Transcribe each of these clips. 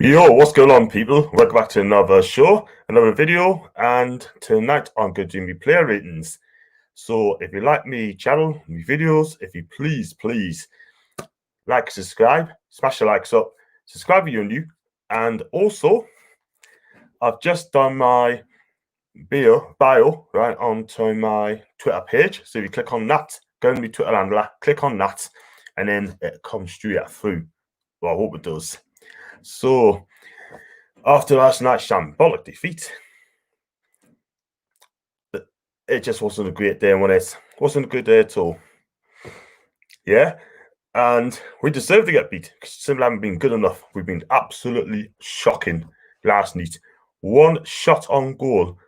Yo, what's going on, people? Welcome back to another show, another video, and tonight I'm going to do my player ratings. So if you like me channel, my videos, if you please like, subscribe, smash the likes up, subscribe if you're new, and also I've just done my bio right onto my Twitter page. So if you click on that, go to my Twitter handle, click on that, and then it comes straight through. Well, I hope it does. So after last night's shambolic defeat, it just wasn't a great day, when it wasn't a good day at all. Yeah, and we deserve to get beat because simply haven't been good enough. We've been absolutely shocking last night. One shot on goal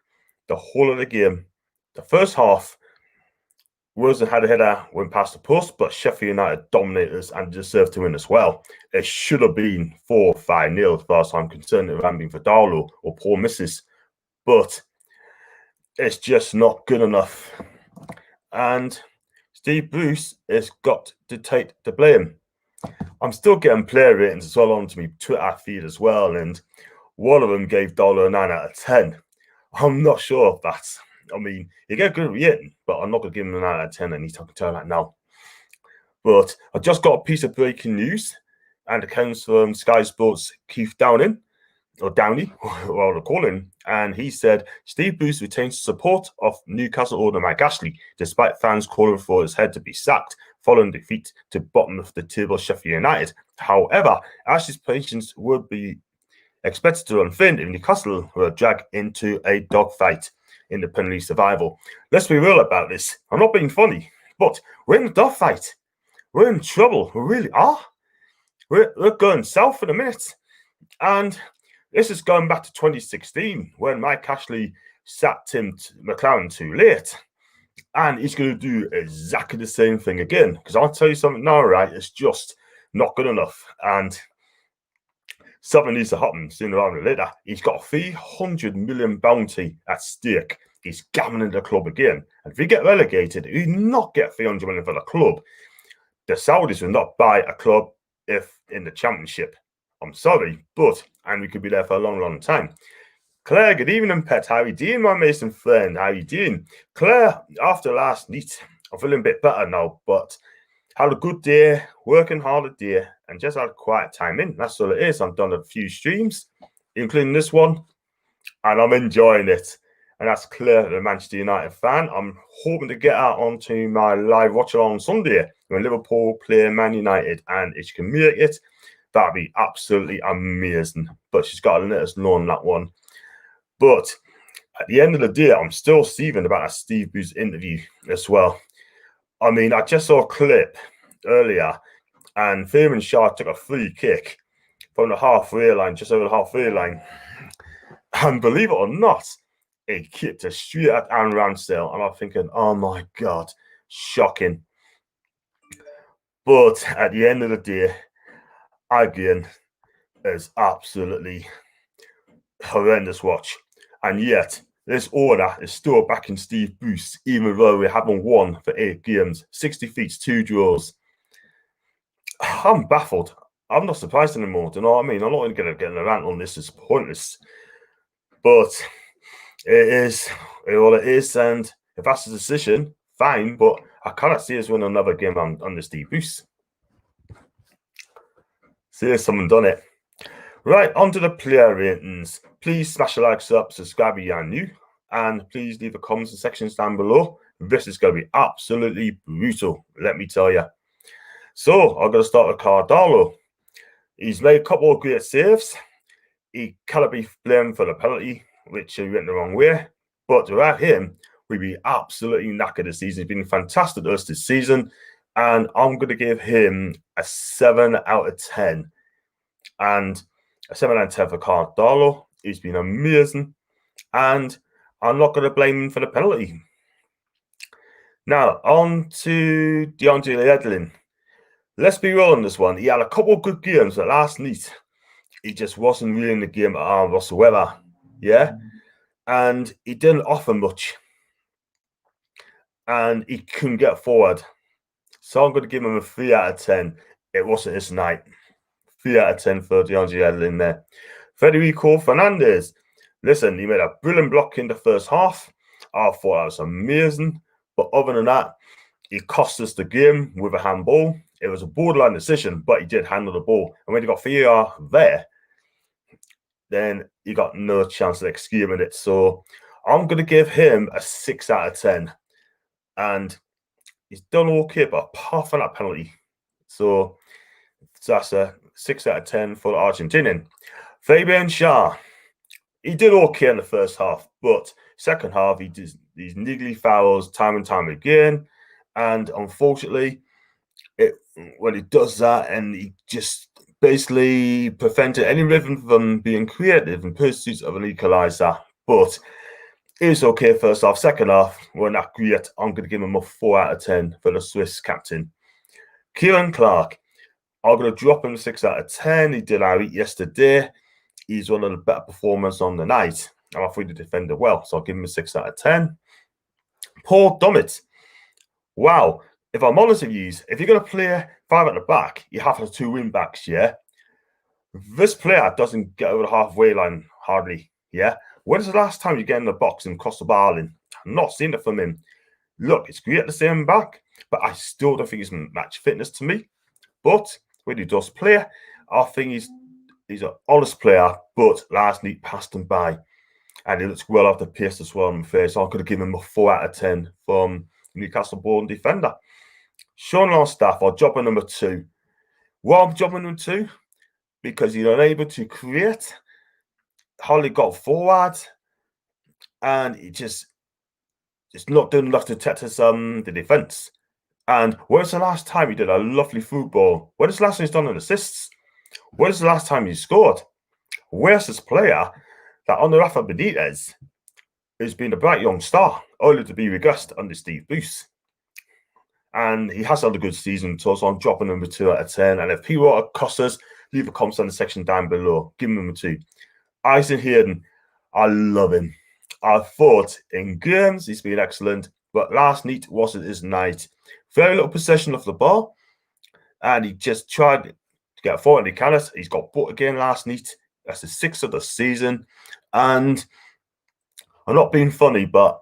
the whole of the game. The first half, Wilson had a header, went past the post, but Sheffield United dominated us and deserved to win as well. It should have been 4-5-0 as far as I'm concerned. If it hadn't been for Darlow or poor misses, but it's just not good enough. And Steve Bruce has got to take the blame. I'm still getting player ratings as well onto my Twitter feed as well, and one of them gave Darlow a 9 out of 10. I'm not sure if that's, I mean, you get a good rating, but I'm not going to give him a 9 out of 10 and he's talking to that now. But I just got a piece of breaking news, and it comes from Sky Sports' Keith Downing, or Downey, what they're calling, and he said Steve Bruce retains support of Newcastle owner Mike Ashley, despite fans calling for his head to be sacked following defeat to bottom of the table Sheffield United. However, Ashley's patience would be expected to unfeigned if Newcastle were dragged into a dogfight in the penalty survival. Let's be real about this. I'm not being funny, but we're in a dogfight. We're in trouble. We really are. We're going south for the minute. And this is going back to 2016 when Mike Ashley sacked Tim McLaren too late. And he's going to do exactly the same thing again. Because I'll tell you something now, right? It's just not good enough. And something needs to happen sooner rather than later. He's got a £300 million bounty at stake. He's gambling the club again. And if he get relegated, he will not get £300 million for the club. The Saudis will not buy a club if in the championship. I'm sorry, and we could be there for a long time. Claire, good evening, pet. How are you doing, my Mason friend? How are you doing? Claire, after last night, I'm feeling a bit better now, but had a good day, working hard a day, and just had a quiet time in. That's all it is. I've done a few streams, including this one, and I'm enjoying it. And that's Claire, the Manchester United fan. I'm hoping to get out onto my live watch on Sunday when Liverpool play Man United, and if she can make it, that'd be absolutely amazing. But she's got to let us know on that one. But at the end of the day, I'm still seething about that Steve Bruce interview as well. I mean, I just saw a clip earlier, and Fairman Shaw took a free kick from the halfway line, just over the halfway line. And believe it or not, it kicked it straight at Aaron Ramsdale. And I'm thinking, oh my God, shocking. But at the end of the day, again, is absolutely horrendous watch. And yet, this order is still backing Steve Bruce, even though we haven't won for 8 games, 6 defeats, 2 draws. I'm baffled. I'm not surprised anymore. Do you know what I mean? I'm not going to get in a rant on this. It's pointless. But it is all it is. And if that's the decision, fine. But I cannot see us win another game under Steve Bruce. See, someone done it. Right, on to the player ratings. Please smash the likes up, subscribe if you're new, and please leave a comment in the sections down below. This is going to be absolutely brutal, let me tell you. So, I'm going to start with Darlow. He's made a couple of great saves. He cannot be blamed for the penalty, which he went the wrong way. But without him, we'd be absolutely knackered this season. He's been fantastic to us this season, and I'm going to give him a 7 out of 10. And a 7 out of 10 for Darlow. He's been amazing, and I'm not going to blame him for the penalty. Now, on to DeAndre Yedlin. Let's be real on this one. He had a couple of good games, but last night, he just wasn't really in the game at all whatsoever. Yeah? And he didn't offer much. And he couldn't get forward. So I'm going to give him a 3 out of 10. It wasn't his night. 3 out of 10 for DeAndre Edlin in there. Federico Fernandez. Listen, he made a brilliant block in the first half. I thought that was amazing. But other than that, he cost us the game with a handball. It was a borderline decision, but he did handle the ball. And when he got VAR there, then he got no chance of executing it. So I'm going to give him a 6 out of 10. And he's done okay, but apart from that penalty. So that's a 6 out of 10 for the Argentinian. Fabian Schär. He did okay in the first half, but second half, he did these niggly fouls time and time again. And unfortunately, when he does that, and he just basically prevented any rhythm from being creative in pursuit of an equaliser. But it was okay first half. Second half, we're not great. I'm going to give him a 4 out of 10 for the Swiss captain. Kieran Clark. I'm going to drop him a 6 out of 10. He did all right yesterday. He's one of the better performers on the night. And I thought he defended well, so I'll give him a 6 out of 10. Paul Dummett. Wow. If I'm honest with you, if you're going to play 5 at the back, you have to have 2 wing backs, yeah? This player doesn't get over the halfway line hardly, yeah? When is the last time you get in the box and cross the ball in? I'm not seeing it from him. Look, it's great to see him back, but I still don't think he's match fitness to me. But when he does play, I think he's an honest player, but last night passed him by. And he looks well off the pace as well, I'm afraid. So I'm going to give him a 4 out of 10 from Newcastle born defender. Sean Longstaff, I'll drop a number 2. Why I'm dropping number 2? Because he's unable to create, hardly got forward, and he just not doing enough to Texas the defense. And when's the last time he did a lovely football? When is the last time he's done an assists? When is the last time he scored? Where's this player that under Rafa Benitez has been a bright young star, only to be regressed under Steve Bruce? And he has had a good season, so I'm dropping number 2 out of 10. And if people want to cost us, leave a comment in the section down below. Give him number 2. Isaac Hayden, I love him. I thought in games he's been excellent, but last night wasn't his night. Very little possession of the ball, and he just tried to get forward. He cannot. He's got booked again last night. That's the 6th of the season, and I'm not being funny, but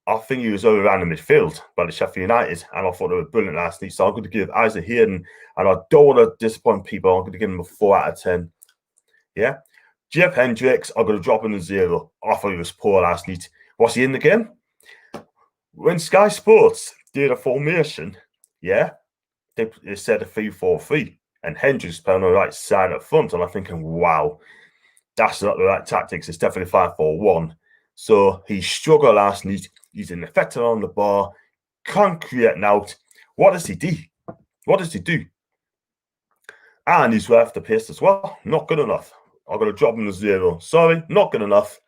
I think he was overran in midfield by the Sheffield United, and I thought they were brilliant last night. So I'm going to give Isaac Hayden, and I don't want to disappoint people. I'm going to give him a 4 out of 10. Yeah. Jeff Hendricks, I'm going to drop him a 0. I thought he was poor last night. Was he in the game? When Sky Sports did a formation, yeah, they said a 3-4-3, and Hendricks playing on the right side up front, and I'm thinking, wow, that's not the right tactics. It's definitely 5-4-1. So he struggled last night. He's ineffective on the ball, can't create out. What does he do? What does he do? And he's worth the pace as well. Not good enough. I'm going to drop him a 0. Sorry, not good enough.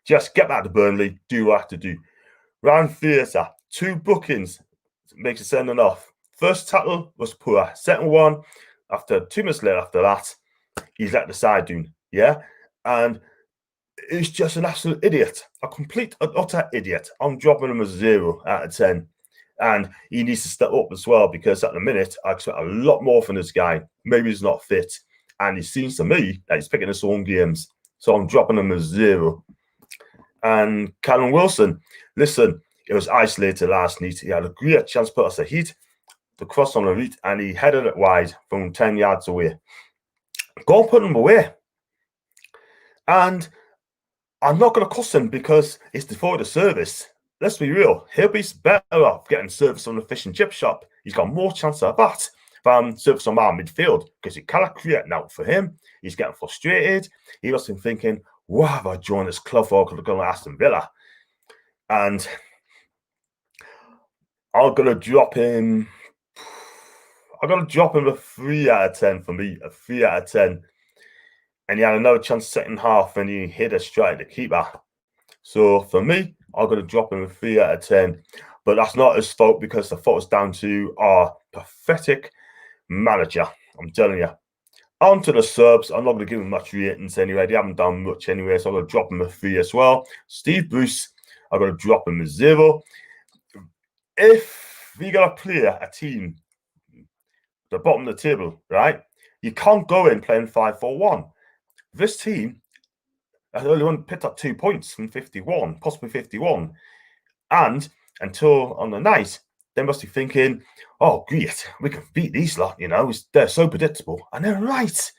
Just get back to Burnley. Do what I have to do. Ryan Theatre, 2 bookings. Makes it sending off. First tackle was poor. Second one, after 2 minutes later after that, he's let the side down. Yeah? And he's just an absolute idiot. A complete and utter idiot. I'm dropping him a 0 out of 10. And he needs to step up as well, because at the minute, I expect a lot more from this guy. Maybe he's not fit. And it seems to me that he's picking his own games. So I'm dropping him a 0. And Callum Wilson, listen, it was isolated last night. He had a great chance to put us ahead, the cross on the route, and he headed it wide from 10 yards away. Go and put him away. And I'm not going to cuss him because it's devoid of service. Let's be real. He'll be better off getting service from the fish and chip shop. He's got more chance of that than service on our midfield, because he cannot create now for him. He's getting frustrated. He must have been thinking, why have I joined this club for? Could have gone to Aston Villa. And I'm going to drop him. I'm going to drop him a 3 out of 10 for me. A 3 out of 10. And he had another chance second half and he hit a strike at the keeper. So for me, I'm going to drop him a 3 out of 10. But that's not his fault, because the fault is down to our pathetic manager. I'm telling you. On to the subs. I'm not going to give him much ratings anyway. They haven't done much anyway, so I'm going to drop him a 3 as well. Steve Bruce, I'm going to drop him a 0. If we got to play a team at the bottom of the table, right, You can't go in playing 5-4-1. This team has only picked up 2 points from 51, possibly 51. And until on the night, they must be thinking, oh, great, we can beat these lot, they're so predictable. And they're right.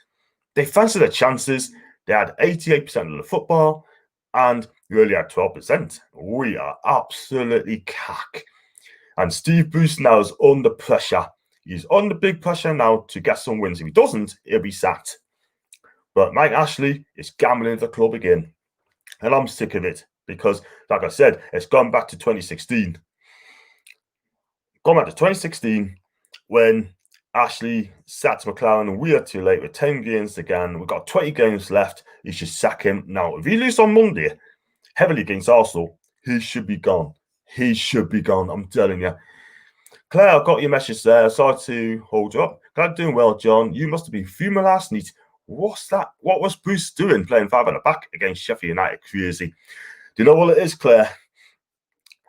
They fancied their chances. They had 88% of the football, and we only had 12%. We are absolutely cack. And Steve Bruce now is under pressure. He's under big pressure now to get some wins. If he doesn't, he'll be sacked. But Mike Ashley is gambling at the club again. And I'm sick of it because, like I said, it's gone back to 2016. Gone back to 2016 when Ashley sacked McLaren and we are too late with 10 games again. We've got 20 games left. You should sack him. Now, if he loses on Monday, heavily against Arsenal, he should be gone. He should be gone, I'm telling you. Claire, I got your message there. Sorry to hold you up. Glad doing well, John. You must have been fuming last night. What's that? What was Bruce doing playing 5 at the back against Sheffield United? Crazy. Do you know what it is, Claire?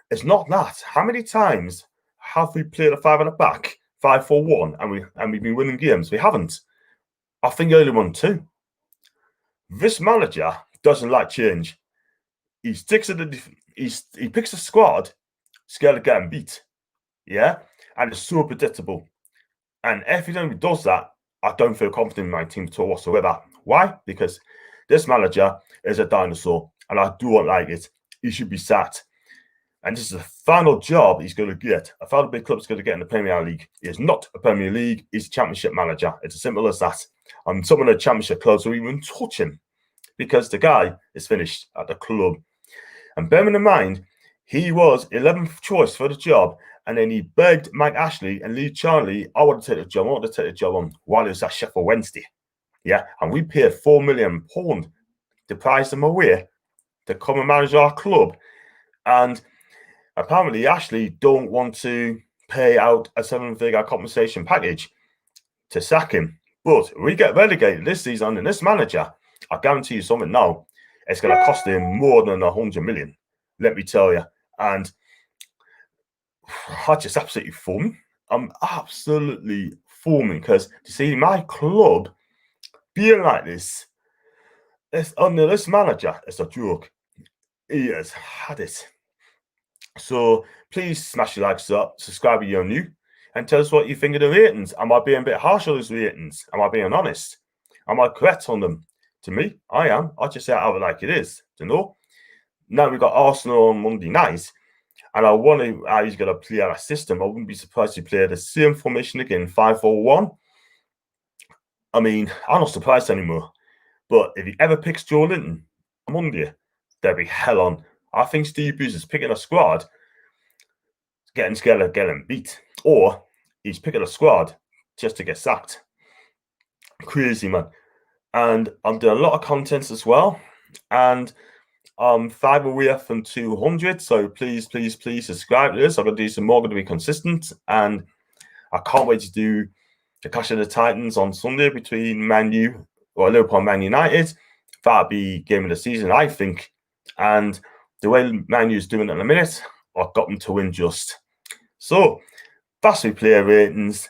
It's not that. How many times have we played a 5 at the back, 5-4-1, and we've been winning games? We haven't. I think you only won 2. This manager doesn't like change. He sticks at he picks a squad scared of getting beat. Yeah? And it's so predictable. And every time he does that, I don't feel confident in my team at all whatsoever. Why? Because this manager is a dinosaur, and I do not like it. He should be sacked. And this is the final job he's going to get. A final big club's going to get in the Premier League. He is not a Premier League. He's a Championship manager. It's as simple as that. And some of the Championship clubs will even touch him because the guy is finished at the club. And bearing in mind, he was 11th choice for the job. And then he begged Mike Ashley and Lee Charlie, I want to take the job. I want to take the job on while it was at Sheffield Wednesday. Yeah. And we paid £4 million to price him away to come and manage our club. And apparently Ashley don't want to pay out a 7-figure compensation package to sack him. But we get relegated this season, and this manager, I guarantee you something now, it's going to cost him more than 100 million. Let me tell you. And I just absolutely foaming. I'm absolutely foaming because to see my club being like this, it's under this manager, it's a joke. He has had it. So please smash your likes up, subscribe if you're new, and tell us what you think of the ratings. Am I being a bit harsh on those ratings? Am I being honest? Am I correct on them? To me, I am. I just say it out like it is. Now we've got Arsenal on Monday night. And I wonder how he's going to play our system. I wouldn't be surprised to play the same formation again, 5-4-1. I mean, I'm not surprised anymore. But if he ever picks Joe Linton on Monday, there'll be hell on. I think Steve Bruce is picking a squad, getting scared of getting beat. Or he's picking a squad just to get sacked. Crazy, man. And I'm doing a lot of content as well. And 5 away from 200, so please subscribe to this. I'm going to do some more, going to be consistent, and I can't wait to do the Clash of the Titans on Sunday between Liverpool and Man United. That'll be game of the season, I think. And the way Man U's doing it in a minute, I've got them to win just. So that's the player ratings,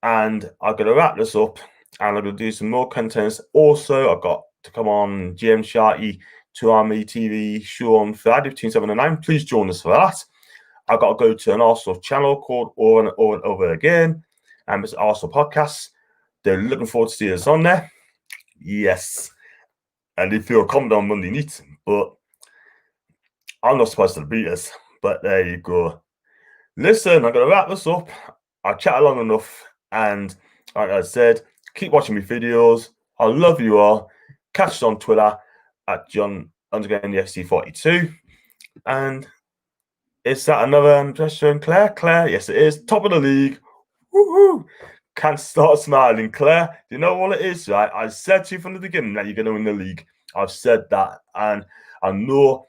and I'm going to wrap this up, and I'm going to do some more content. Also, I've got to come on James Sharkey 2Army TV show on Friday between 7 and 9. Please join us for that. I've got to go to an Arsenal channel called Over and Over Again, and it's Arsenal Podcasts. They're looking forward to seeing us on there. Yes. And they feel comment on Monday night, but I'm not supposed to beat us. But there you go. Listen, I'm going to wrap this up. I've chatted long enough, and like I said, keep watching my videos. I love you all. Catch us on Twitter at John NUFC 42. And is that another impression, Claire? Claire, yes, it is. Top of the league. Woohoo! Can't start smiling, Claire. Do you know what it is, right? I said to you from the beginning that you're going to win the league. I've said that. And I know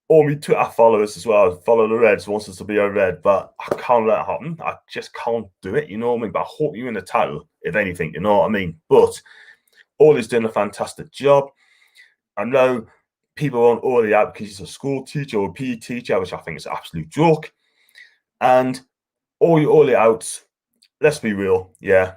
all my Twitter followers as well follow the Reds, wants us to be a Red, but I can't let it happen. I just can't do it, you know what I mean? But I hope you win the title, if anything, you know what I mean? But Ollie's doing a fantastic job. I know people want Ollie out because he's a school teacher or a PE teacher, which I think is an absolute joke. And all you Ollie out, let's be real, yeah.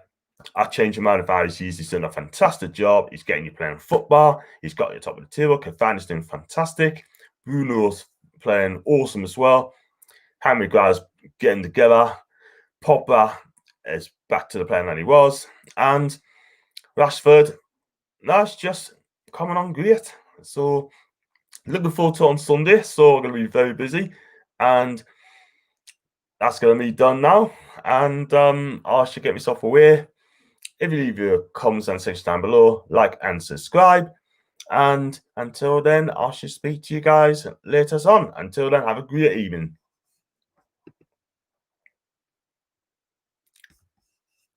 I change your mind of Irish. He's done a fantastic job. He's getting you playing football. He's got you top of the table. Cavani's doing fantastic. Bruno's playing awesome as well. Henry Guard's getting together. Pogba is back to the player that he was. And Rashford, that's just coming on great. So looking forward to it on Sunday. So we're going to be very busy. And that's going to be done now. And I should get myself away. If you leave your comments and section down below, like and subscribe. And until then, I shall speak to you guys later on. Until then, have a great evening.